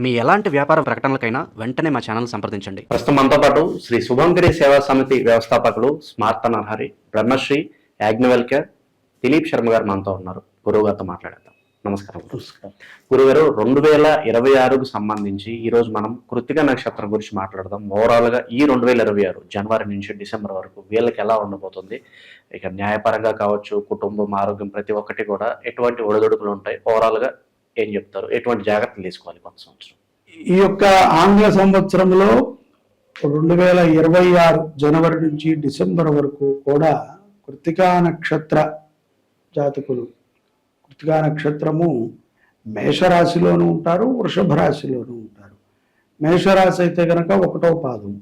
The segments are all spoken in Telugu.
మీ ఎలాంటి వ్యాపార ప్రకటనలకైనా వెంటనే మా ఛానల్ సంప్రదించండి. ప్రస్తుతం మనతో పాటు శ్రీ శుభంకరి సేవా సమితి వ్యవస్థాపకులు స్మార్త నరహరి బ్రహ్మశ్రీ యాజ్ఞవల్క్య దిలీప్ శర్మ గారు మనతో ఉన్నారు. గురువు గారితో మాట్లాడేద్దాం. నమస్కారం. గురుగారు, 2026కు సంబంధించి ఈ రోజు మనం కృత్తిక నక్షత్రం గురించి మాట్లాడదాం. ఓవరాల్ గా ఈ 2026 జనవరి నుంచి డిసెంబర్ వరకు వీళ్ళకి ఎలా ఉండబోతుంది, ఇక న్యాయపరంగా కావచ్చు, కుటుంబం, ఆరోగ్యం, ప్రతి ఒక్కటి కూడా ఎటువంటి ఒడిదుడుకులు ఉంటాయి, ఓవరాల్ గా ఏం చెప్తారు, ఎటువంటి జాగ్రత్తలు తీసుకోవాలి కొత్త సంవత్సరం? ఈ యొక్క ఆంగ్ల సంవత్సరంలో 2026 జనవరి నుంచి డిసెంబర్ వరకు కూడా కృత్తికా నక్షత్ర జాతకులు, కృత్తికా నక్షత్రము మేషరాశిలోనూ ఉంటారు, వృషభ రాశిలోనూ ఉంటారు. మేషరాశి అయితే కనుక 1వ పాదం,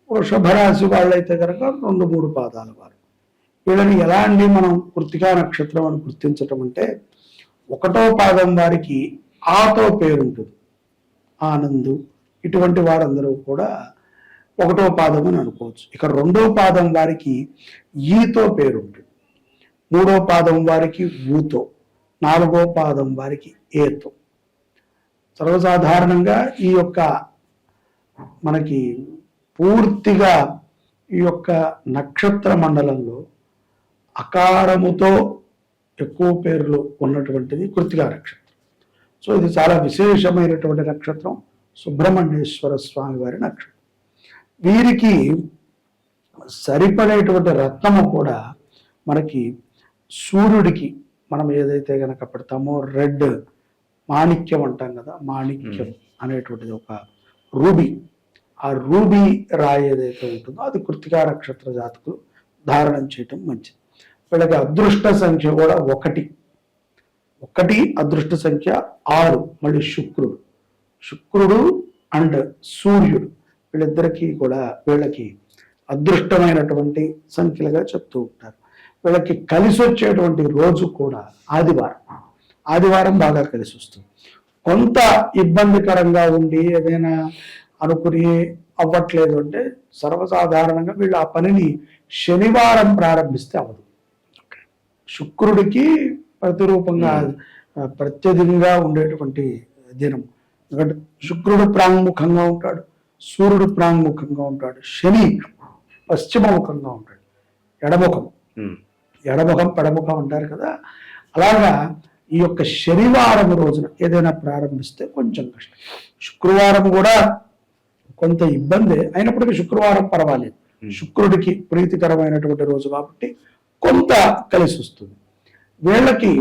వృషభ రాశి వాళ్ళైతే కనుక 2-3 పాదాల వారు. వీళ్ళని ఎలా అండి మనం కృత్తికా నక్షత్రం అని గుర్తించటం అంటే, 1వ పాదం వారికి ఆతో పేరుంటుంది, ఆనందు, ఇటువంటి వారందరూ కూడా 1వ పాదం అని అనుకోవచ్చు. ఇక 2వ పాదం వారికి ఈతో పేరుంటుంది, 3వ పాదం వారికి ఊతో, 4వ పాదం వారికి ఏతో. సర్వసాధారణంగా ఈ యొక్క మనకి పూర్తిగా ఈ యొక్క నక్షత్ర మండలంలో అకారముతో ఎక్కువ పేర్లు ఉన్నటువంటిది కృత్తికా నక్షత్రం. సో ఇది చాలా విశేషమైనటువంటి నక్షత్రం, సుబ్రహ్మణ్యేశ్వర స్వామి వారి నక్షత్రం. వీరికి సరిపడేటువంటి రత్నము కూడా మనకి సూర్యుడికి మనం ఏదైతే కనుక పెడతామో రెడ్ మాణిక్యం అంటాం కదా, మాణిక్యం అనేటువంటిది ఒక రూబీ, ఆ రూబీ రాయి ఏదైతే ఉంటుందో అది కృత్తికా నక్షత్ర జాతకులు ధారణం చేయటం మంచిది. వీళ్ళకి అదృష్ట సంఖ్య కూడా 1 అదృష్ట సంఖ్య, 6 మళ్ళీ శుక్రుడు అండ్ సూర్యుడు వీళ్ళిద్దరికీ కూడా వీళ్ళకి అదృష్టమైనటువంటి సంఖ్యలుగా చెప్తూ ఉంటారు. వీళ్ళకి కలిసి వచ్చేటువంటి రోజు కూడా ఆదివారం బాగా కలిసి వస్తుంది. కొంత ఇబ్బందికరంగా ఉండి ఏదైనా అనుకుని అవ్వట్లేదు అంటే సర్వసాధారణంగా వీళ్ళు ఆ పనిని శనివారం ప్రారంభిస్తే అవ్వదు. శుక్రుడికి ప్రతిరూపంగా ప్రత్యధికంగా ఉండేటువంటి దినం. ఎందుకంటే శుక్రుడు ప్రాంగుముఖంగా ఉంటాడు, సూర్యుడు ప్రాంగుముఖంగా ఉంటాడు, శని పశ్చిమముఖంగా ఉంటాడు, ఎడముఖం పెడముఖం అంటారు కదా. అలాగా ఈ యొక్క శనివారం రోజున ఏదైనా ప్రారంభిస్తే కొంచెం కష్టం. శుక్రవారం కూడా కొంత ఇబ్బంది అయినప్పటికీ శుక్రవారం పర్వాలేదు, శుక్రుడికి ప్రీతికరమైనటువంటి రోజు కాబట్టి కొంత కలిసి వస్తుంది. వీళ్ళకి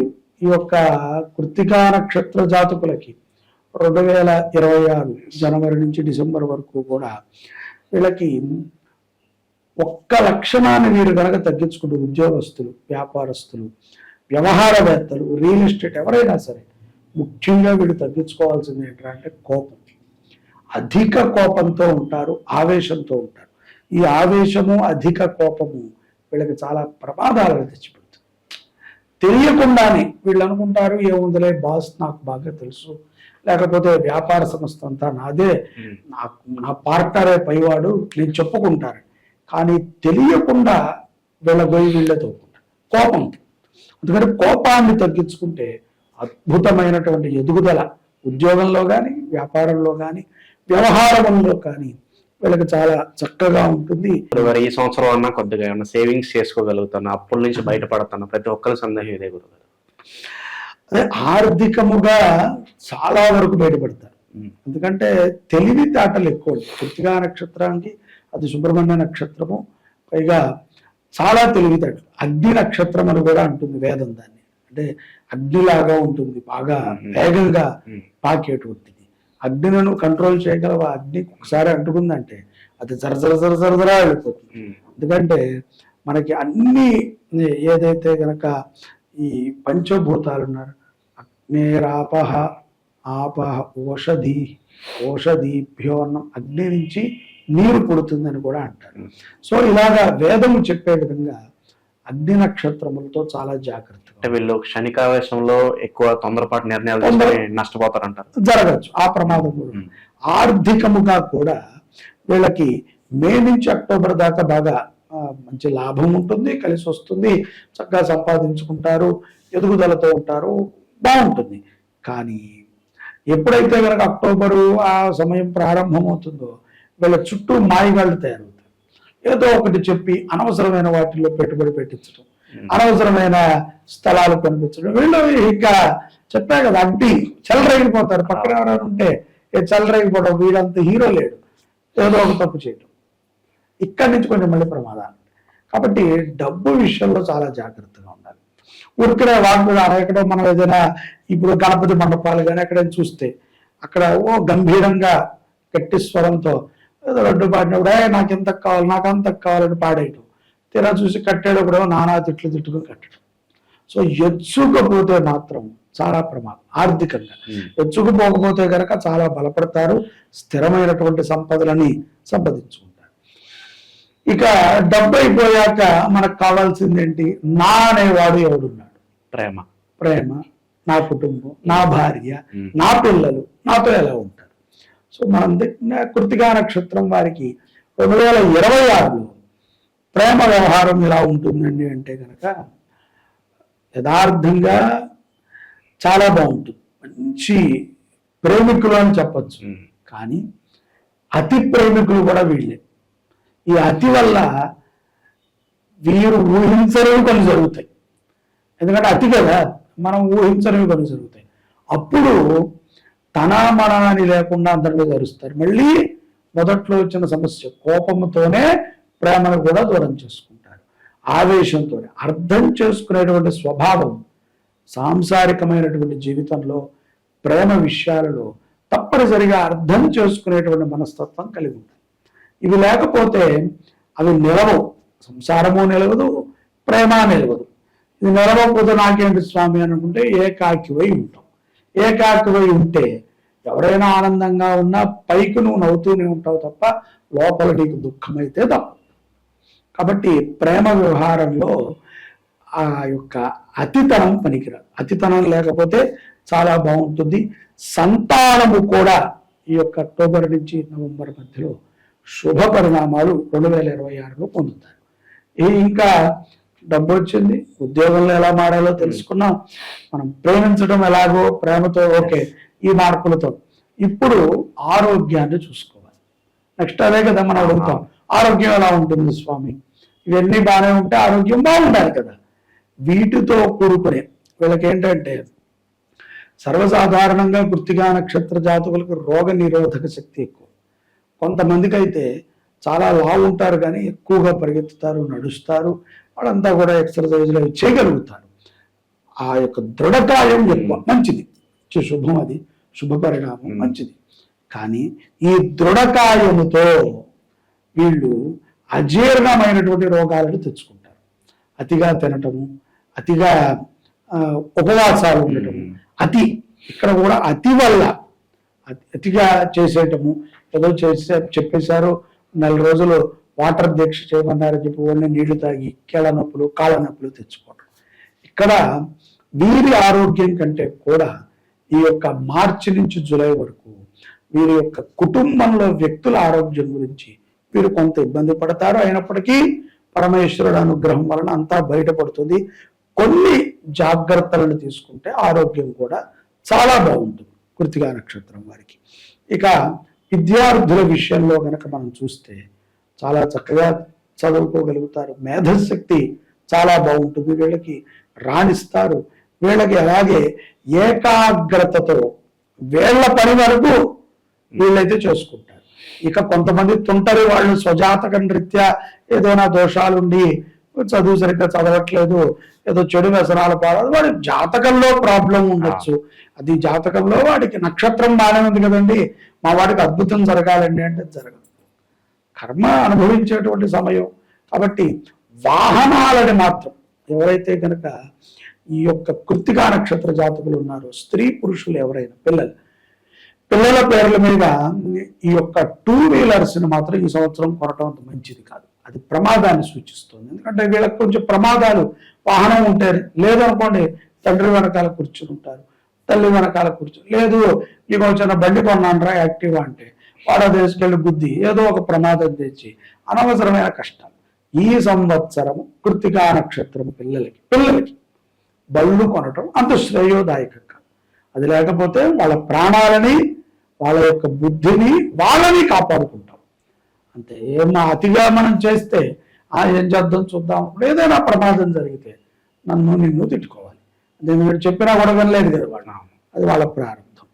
ఈ యొక్క కృత్తికా నక్షత్ర జాతకులకి 2026 జనవరి నుంచి డిసెంబర్ వరకు కూడా వీళ్ళకి ఒక్క లక్షణాన్ని వీరు కనుక తగ్గించుకుంటూ, ఉద్యోగస్తులు, వ్యాపారస్తులు, వ్యవహారవేత్తలు, రియల్ ఎస్టేట్ ఎవరైనా సరే ముఖ్యంగా వీళ్ళు తగ్గించుకోవాల్సింది ఏంటంటే కోపం. అధిక కోపంతో ఉంటారు, ఆవేశంతో ఉంటారు. ఈ ఆవేశము, అధిక కోపము వీళ్ళకి చాలా ప్రమాదాలను తెచ్చిపెడుతుంది. తెలియకుండానే వీళ్ళు అనుకుంటారు ఏముందిలే బాస్ నాకు బాగా తెలుసు, లేకపోతే వ్యాపార సంస్థ అంతా నాదే, నా పార్ట్నరే పైవాడు, నేను చెప్పుకుంటారు. కానీ తెలియకుండా వీళ్ళతో కోపంతో. అందుకని కోపాన్ని తగ్గించుకుంటే అద్భుతమైనటువంటి ఎదుగుదల ఉద్యోగంలో కానీ, వ్యాపారంలో కానీ, వ్యవహారంలో కానీ వీళ్ళకి చాలా చక్కగా ఉంటుంది. ఈ సంవత్సరం అన్నా కొద్దిగా ఏమన్నా సేవింగ్స్ చేసుకోగలుగుతాను, అప్పుల నుంచి బయటపడతాను, ప్రతి ఒక్కరి సందేహం ఇదే గురుగారు. అదే ఆర్థికముగా చాలా వరకు బయటపడతారు. ఎందుకంటే తెలివితేటలు ఎక్కువ. కృత్తికా నక్షత్రానికి అది సుబ్రహ్మణ్య నక్షత్రము, పైగా చాలా తెలివితేటలు. అగ్ని నక్షత్రం అని కూడా అంటుంది వేదం దాన్ని. అంటే అగ్నిలాగా ఉంటుంది, బాగా వేగంగా పాకేటువంటిది. అగ్నిలను కంట్రోల్ చేయగలవా? అగ్ని ఒకసారి అంటుకుందంటే అది జరజరా వెళ్ళిపోతుంది. ఎందుకంటే మనకి అన్ని ఏదైతే గనక ఈ పంచభూతాలు ఉన్నారు, అగ్నేరాపహ ఆపహ ఓషధీభ్యో అన్నం, అగ్ని నుంచి నీరు పుడుతుందని కూడా అంటారు. సో ఇలాగా వేదము చెప్పే విధంగా అగ్ని నక్షత్రములతో చాలా జాగ్రత్త. అంటే వీళ్ళు క్షణికావేశంలో ఎక్కువ తొందరపాటు నిర్ణయాలు నష్టపోతారంటారు. జరగచ్చు ఆ ప్రమాదం కూడా. ఆర్థికముగా కూడా వీళ్ళకి మే నుంచి అక్టోబర్ దాకా బాగా మంచి లాభం ఉంటుంది, కలిసి వస్తుంది, చక్కగా సంపాదించుకుంటారు, ఎదుగుదలతో ఉంటారు, బాగుంటుంది. కానీ ఎప్పుడైతే కనుక అక్టోబరు ఆ సమయం ప్రారంభమవుతుందో వీళ్ళ చుట్టూ మాయగాళ్ళు తయారవుతారు. ఏదో ఒకటి చెప్పి అనవసరమైన వాటిల్లో పెట్టుబడి పెట్టించడం, అనవసరమైన స్థలాలు కనిపించడం. వీళ్ళు ఇంకా చెప్పా కదా, అడ్డి చెలరేగిపోతారు. పక్కన ఎవరైనా ఉంటే చెలరేగిపోవడం, వీడంత హీరో లేడు, ఏదో ఒక తప్పు చేయడం. ఇక్కడి నుంచి కొంచెం మళ్ళీ ప్రమాదాలు. కాబట్టి డబ్బు విషయంలో చాలా జాగ్రత్తగా ఉండాలి. ఊరికనే వాటి ఎక్కడో మనం ఏదైనా ఇప్పుడు గణపతి మండపాలు కానీ ఎక్కడైనా చూస్తే అక్కడ గంభీరంగా గట్టి స్వరంతో ఏదో రెండు పాడినప్పుడు నాకు ఎంత కావాలి, నాకు అంత కావాలని పాడేయటం. తీరా చూసి కట్టేటప్పుడు నానా తిట్టుకుని కట్టడం. సో ఎచ్చుకపోతే మాత్రం చాలా ప్రమాదం. ఆర్థికంగా ఎచ్చుకుపోకపోతే కనుక చాలా బలపడతారు, స్థిరమైనటువంటి సంపదలని సంపాదించుకుంటారు. ఇక డబ్బు అయిపోయాక మనకు కావాల్సింది ఏంటి? నా అనేవాడు ఎవడున్నాడు? ప్రేమ. ప్రేమ, నా కుటుంబం, నా భార్య, నా పిల్లలు నాతో ఎలా ఉంటారు? సో మనం కృత్తికా నక్షత్రం వారికి 2026లో ప్రేమ వ్యవహారం ఎలా ఉంటుందండి అంటే కనుక యథార్థంగా చాలా బాగుంటుంది. మంచి ప్రేమికులు అని చెప్పచ్చు. కానీ అతి ప్రేమికులు కూడా వీళ్ళే. ఈ అతి వల్ల వీరు ఊహించనివి కొన్ని జరుగుతాయి. ఎందుకంటే అతి కదా, మనం ఊహించనివి కొన్ని జరుగుతాయి. అప్పుడు తన మన అని లేకుండా అందరి మీద అరుస్తారు. మళ్ళీ మొదట్లో వచ్చిన సమస్య కోపంతోనే ప్రేమను కూడా దూరం చేసుకుంటారు. ఆవేశంతో అర్థం చేసుకునేటువంటి స్వభావం సాంసారికమైనటువంటి జీవితంలో ప్రేమ విషయాలలో తప్పనిసరిగా అర్థం చేసుకునేటువంటి మనస్తత్వం కలిగి ఉంటుంది. ఇవి లేకపోతే అవి నిలవవు. సంసారము నిలవదు, ప్రేమ నిలవదు. ఇది నిలవకపోతే నాకేంటి స్వామి అనుకుంటే ఏకాకివై ఉంటాం. ఏకాకివై ఉంటే ఎవరైనా ఆనందంగా ఉన్నా పైకి నువ్వు నవ్వుతూనే ఉంటావు తప్ప లోపల నీకు దుఃఖమైతే తప్ప. కాబట్టి ప్రేమ వ్యవహారంలో ఆ యొక్క అతితనం పనికిరాదు. అతితనం లేకపోతే చాలా బాగుంటుంది. సంతానము కూడా ఈ యొక్క అక్టోబర్ నుంచి నవంబర్ మధ్యలో శుభ పరిణామాలు 2026లో పొందుతారు. ఇంకా డబ్బు వచ్చింది, ఉద్యోగంలో ఎలా మారాలో తెలుసుకున్నాం, మనం ప్రేమించడం ఎలాగో ప్రేమతో ఓకే ఈ మార్పులతో. ఇప్పుడు ఆరోగ్యాన్ని చూసుకోవాలి. నెక్స్ట్ అదే కదా మనం అడుగుతాం, ఆరోగ్యం ఎలా ఉంటుంది స్వామి? ఇవన్నీ బాగానే ఉంటే ఆరోగ్యం బాగుండాలి కదా. వీటితో కూడుకునే వీళ్ళకి ఏంటంటే సర్వసాధారణంగా కృత్తికా నక్షత్ర జాతకులకు రోగ నిరోధక శక్తి ఎక్కువ. కొంతమందికి అయితే చాలా లావు ఉంటారు కానీ ఎక్కువగా పరిగెత్తుతారు, నడుస్తారు, వాళ్ళంతా కూడా ఎక్సర్సైజ్లు చేయగలుగుతారు. ఆ యొక్క దృఢకాయం ఎక్కువ, మంచిది, శుభం, అది శుభ పరిణామం, మంచిది. కానీ ఈ దృఢకాయముతో వీళ్ళు అజీర్ణమైనటువంటి రోగాలను తెచ్చుకుంటారు. అతిగా తినటము, అతిగా ఉపవాసాలు ఉండటము, అతి ఇక్కడ కూడా అతి వల్ల అతిగా చేసేయటము. ఏదో చెప్పేశారు 4 రోజులు వాటర్ దీక్ష చేయమన్నారని చెప్పి ఓన్లీ నీళ్లు తాగి కీళ్ళ నొప్పులు, కాళ్ళ నొప్పులు తెచ్చుకోవడం. ఇక్కడ వీరి ఆరోగ్యం కంటే కూడా ఈ యొక్క మార్చి నుంచి జూలై వరకు వీరి యొక్క కుటుంబంలో వ్యక్తుల ఆరోగ్యం గురించి వీరు కొంత ఇబ్బంది పడతారు. అయినప్పటికీ పరమేశ్వరుడు అనుగ్రహం వలన అంతా బయటపడుతుంది. కొన్ని జాగ్రత్తలను తీసుకుంటే ఆరోగ్యం కూడా చాలా బాగుంటుంది కృత్తికా నక్షత్రం వారికి. ఇక విద్యార్థుల విషయంలో కనుక మనం చూస్తే చాలా చక్కగా చదువుకోగలుగుతారు. మేధశక్తి చాలా బాగుంటుంది, వీళ్ళకి రాణిస్తారు. వీళ్ళకి అలాగే ఏకాగ్రతతో వీళ్ళ పని వరకు వీళ్ళైతే చేసుకుంటారు. ఇక కొంతమంది తుంటరి వాళ్ళు స్వజాతకం రీత్యా ఏదైనా దోషాలుండి చదువు సరిగ్గా చదవట్లేదు, ఏదో చెడు వ్యసనాలు పాడదు, వాడి జాతకంలో ప్రాబ్లం ఉండొచ్చు. అది జాతకంలో వాడికి నక్షత్రం బాగానే ఉంది కదండి, మా వాడికి అద్భుతం జరగాలండి అంటే జరగదు. కర్మ అనుభవించేటువంటి సమయం. కాబట్టి వాహనాలని మాత్రం ఎవరైతే కనుక ఈ యొక్క కృత్తికా నక్షత్ర జాతకులు ఉన్నారో, స్త్రీ పురుషులు ఎవరైనా పిల్లల పేర్ల మీద ఈ యొక్క 2 వీలర్స్ని మాత్రం ఈ సంవత్సరం కొనటం అంత మంచిది కాదు. అది ప్రమాదాన్ని సూచిస్తుంది. ఎందుకంటే వీళ్ళకి కొంచెం ప్రమాదాలు, వాహనం ఉంటే లేదనుకోండి తండ్రి వెనకాల కూర్చుని ఉంటారు, తల్లి వెనకాల కూర్చుని, లేదు నీకు వచ్చిన బండి కొన్నానరా యాక్టివా అంటే వాడ తీసుకెళ్ళి గుద్ది ఏదో ఒక ప్రమాదం తెచ్చి అనవసరమైన కష్టాలు. ఈ సంవత్సరం కృత్తికా నక్షత్రం పిల్లలకి బళ్ళు కొనటం అంత శ్రేయోదాయకం కాదు. అది లేకపోతే వాళ్ళ ప్రాణాలని, వాళ్ళ యొక్క బుద్ధిని, వాళ్ళని కాపాడుకుంటాం. అంతే. ఏమన్నా అతిగా మనం చేస్తే ఏం చేద్దాం చూద్దాం, ఇప్పుడు ఏదైనా ప్రమాదం జరిగితే నిన్ను తిట్టుకోవాలి. నేను మీరు చెప్పినా కూడా వినలేదు కదా వాళ్ళు, అది వాళ్ళ ప్రారంభం.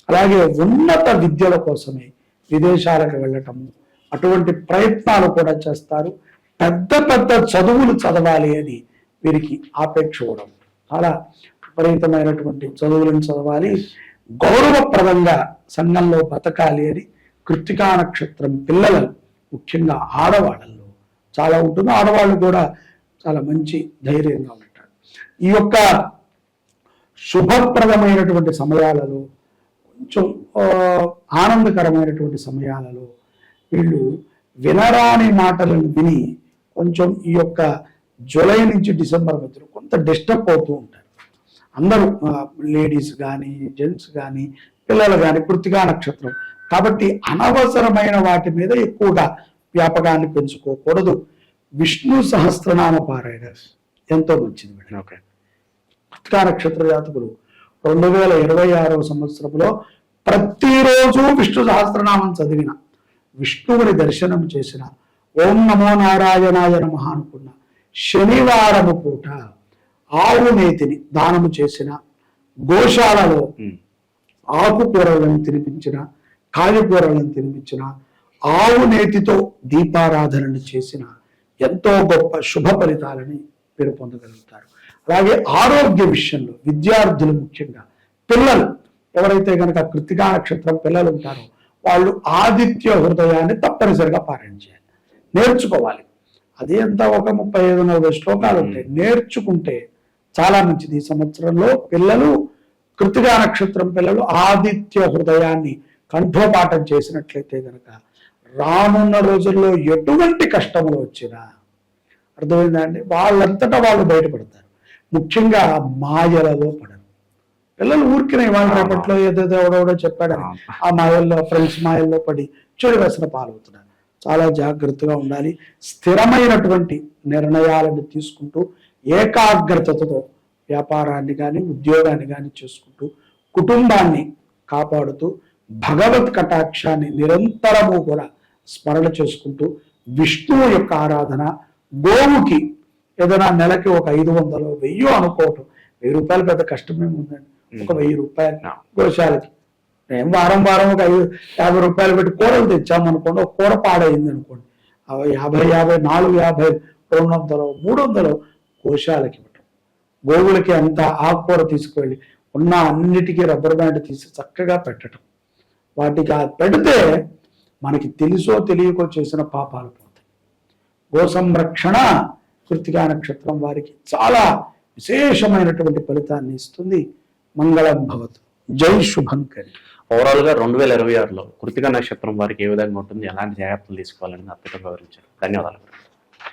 అలాగే ఉన్నత విద్యల కోసమే విదేశాలకు వెళ్ళటము, అటువంటి ప్రయత్నాలు కూడా చేస్తారు. పెద్ద పెద్ద చదువులు చదవాలి అని వీరికి ఆపేక్ష కూడా ఉంది. చాలా విపరీతమైనటువంటి చదువులను చదవాలి, గౌరవప్రదంగా సంఘంలో బతకాలి అని కృత్తికా నక్షత్రం పిల్లలు, ముఖ్యంగా ఆడవాళ్ళల్లో చాలా ఉంటుంది. ఆడవాళ్ళు కూడా చాలా మంచి ధైర్యంగా ఉంటారు. ఈ యొక్క శుభప్రదమైనటువంటి సమయాలలో, కొంచెం ఆనందకరమైనటువంటి సమయాలలో వీళ్ళు వినరాని మాటలను విని కొంచెం ఈ యొక్క జూలై నుంచి డిసెంబర్ మధ్యలో కొంత డిస్టర్బ్ అవుతూ ఉంటారు. అందరూ లేడీస్ కానీ, జెంట్స్ కానీ, పిల్లలు కానీ, కృత్తికా నక్షత్రం కాబట్టి అనవసరమైన వాటి మీద ఎక్కువగా వ్యాపకాన్ని పెంచుకోకూడదు. విష్ణు సహస్రనామ పారాయణ ఎంతో మంచిది మేడం. ఓకే. కృత్తికా నక్షత్ర జాతకులు 2026వ సంవత్సరంలో ప్రతిరోజు విష్ణు సహస్రనామం చదివిన, విష్ణువుని దర్శనం చేసిన, ఓం నమో నారాయణాయ నమః అనుకున్న, శనివారము పూట ఆవు నేతిని దానము చేసిన, గోశాలలో ఆకుకూరలను తినిపించిన, కాయగూరలను తినిపించిన, ఆవు నేతితో దీపారాధనను చేసిన ఎంతో గొప్ప శుభ ఫలితాలని మీరు పొందగలుగుతారు. అలాగే ఆరోగ్య విషయంలో విద్యార్థులు, ముఖ్యంగా పిల్లలు ఎవరైతే కనుక కృత్తికా నక్షత్రం పిల్లలు ఉంటారో వాళ్ళు ఆదిత్య హృదయాన్ని తప్పనిసరిగా పారాయణ చేయాలి, నేర్చుకోవాలి. అది ఎంత ఒక 35-40 శ్లోకాలు ఉంటాయి, నేర్చుకుంటే చాలా మంచిది. ఈ సంవత్సరంలో పిల్లలు, కృత్తికా నక్షత్రం పిల్లలు ఆదిత్య హృదయాన్ని కంఠోపాఠం చేసినట్లయితే కనుక రానున్న రోజుల్లో ఎటువంటి కష్టములు వచ్చినా, అర్థమైందా అండి, వాళ్ళంతటా వాళ్ళు బయటపడతారు. ముఖ్యంగా మాయలలో పడరు పిల్లలు. ఊరికినే వాళ్ళ రేపట్లో ఏదేదో ఎవడెవడో చెప్పాడని ఆ మాయల్లో, ఫ్రెండ్స్ మాయల్లో పడి చెడు వ్యసన పాలవుతున్నారు. చాలా జాగ్రత్తగా ఉండాలి. స్థిరమైనటువంటి నిర్ణయాలను తీసుకుంటూ ఏకాగ్రతతో వ్యాపారాన్ని కానీ, ఉద్యోగాన్ని కానీ చేసుకుంటూ కుటుంబాన్ని కాపాడుతూ భగవత్ కటాక్షాన్ని నిరంతరము కూడా స్మరణ చేసుకుంటూ విష్ణువు యొక్క ఆరాధన, గోవుకి ఏదైనా నెలకి ఒక 500 1000 అనుకోవటం. 1000 రూపాయలు పెద్ద కష్టమేమి ఉందండి. ఒక 1000 రూపాయలు గోశాలకి, మేము వారం ఒక 50 రూపాయలు పెట్టి కూరలు తెచ్చామనుకోండి, ఒక కూర పాడైంది అనుకోండి, 50 450 200 300 గోశాలకి ఇవ్వటం. గోవులకి అంత ఆకుకూర తీసుకువెళ్ళి ఉన్న అన్నిటికీ రబ్బర్ బ్యాండ్ తీసి చక్కగా పెట్టడం. వాటికి పెడితే మనకి తెలుసో తెలియకో చేసిన పాపాలు పోతాయి. గో సంరక్షణ కృత్తికా నక్షత్రం వారికి చాలా విశేషమైనటువంటి ఫలితాన్ని ఇస్తుంది. మంగళం భవతు. జై శుభంకరి. ఓవరాల్ గా 2026లో కృత్తికా నక్షత్రం వారికి ఏ విధంగా ఉంటుంది, ఎలాంటి జాగ్రత్తలు తీసుకోవాలని అద్భుతంగా వివరించారు. ధన్యవాదాలు.